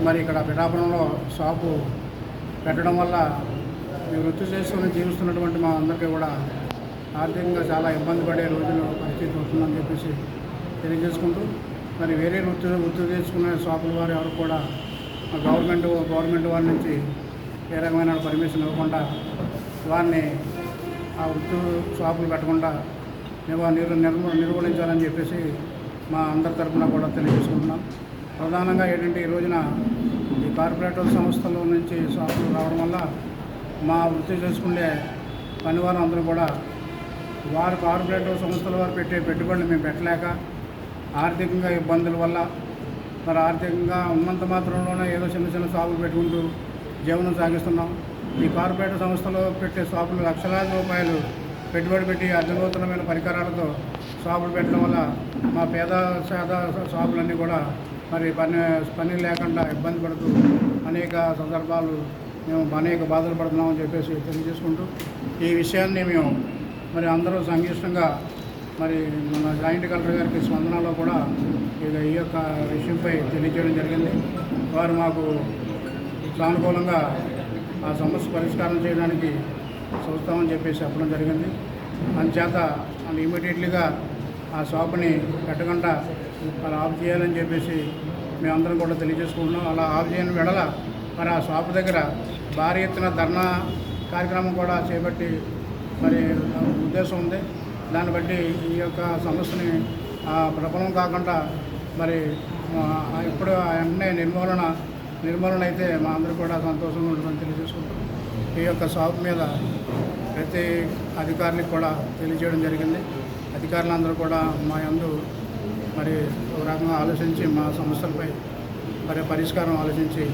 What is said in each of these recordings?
మరి ఇక్కడ పిఠాపురంలో షాపు పెట్టడం వల్ల ఈ వృత్తి చేసుకుని జీవిస్తున్నటువంటి మా అందరికీ కూడా ఆర్థికంగా చాలా ఇబ్బంది పడే రోజులు పరిస్థితి వస్తుందని చెప్పేసి తెలియజేసుకుంటూ, మరి వేరే వృత్తి చేసుకునే షాపుల వారు ఎవరు కూడా గవర్నమెంట్ వారి నుంచి ఏ రకమైన పర్మిషన్ ఇవ్వకుండా వారిని ఆ వృత్తి షాపులు పెట్టకుండా నిర్వహించాలని చెప్పేసి మా అందరి తరఫున కూడా తెలియజేసుకుంటున్నాం. ప్రధానంగా ఏంటంటే ఈ రోజున ఈ కార్పొరేటర్ సంస్థల నుంచి షాపులు రావడం వల్ల మా వృత్తి చేసుకునే పనివారు అందరూ కూడా వారు కార్పొరేటర్ సంస్థల వారు పెట్టే పెట్టుబడులు మేము పెట్టలేక ఆర్థికంగా ఇబ్బందుల వల్ల మరి ఆర్థికంగా ఉన్నంత మాత్రంలోనే ఏదో చిన్న షాపులు పెట్టుకుంటూ జీవనం సాగిస్తున్నాం. ఈ కార్పొరేటర్ సంస్థలో పెట్టే షాపులు లక్షలాది రూపాయలు పెట్టుబడి పెట్టి అధునూతనమైన పరికరాలతో షాపులు పెట్టడం వల్ల మా పేద షాపులన్నీ కూడా మరి పని లేకుండా ఇబ్బంది పడుతూ అనేక సందర్భాలు మేము అనేక బాధలు పడుతున్నామని చెప్పేసి తెలియజేసుకుంటూ, ఈ విషయాన్ని మేము మరి అందరూ సంఘిష్టంగా మరి మన జాయింట్ కలెక్టర్ గారికి స్పందనలో కూడా ఈ యొక్క విషయంపై తెలియజేయడం జరిగింది. వారు మాకు సానుకూలంగా ఆ సమస్య పరిష్కారం చేయడానికి చూస్తామని చెప్పేసి చెప్పడం జరిగింది. అందుచేత ఇమీడియట్లీగా ఆ షాపుని పెట్టకుండా మరి ఆఫ్ చేయాలని చెప్పేసి మేమందరం కూడా తెలియజేసుకుంటున్నాం. అలా ఆఫ్ చేయని వెడల మరి ఆ షాపు దగ్గర భారీ ఎత్తున ధర్నా కార్యక్రమం కూడా చేపట్టి మరి ఉద్దేశం ఉంది. దాన్ని బట్టి ఈ యొక్క సమస్యని ప్రబలం కాకుండా మరి ఇప్పుడు వెంటనే నిర్మూలన అయితే మా అందరూ కూడా సంతోషంగా ఉంటుందని తెలియజేసుకుంటాం. ఈ యొక్క షాప్ మీద ప్రతి అధికారులకు కూడా తెలియజేయడం జరిగింది. అధికారులందరూ కూడా మా యందు మరి ఒక రకంగా ఆలోచించి మా సమస్యలపై మరి పరిష్కారం ఆలోచించి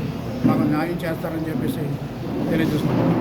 మాకు న్యాయం చేస్తారని చెప్పేసి తెలియజేసుకుంటాం.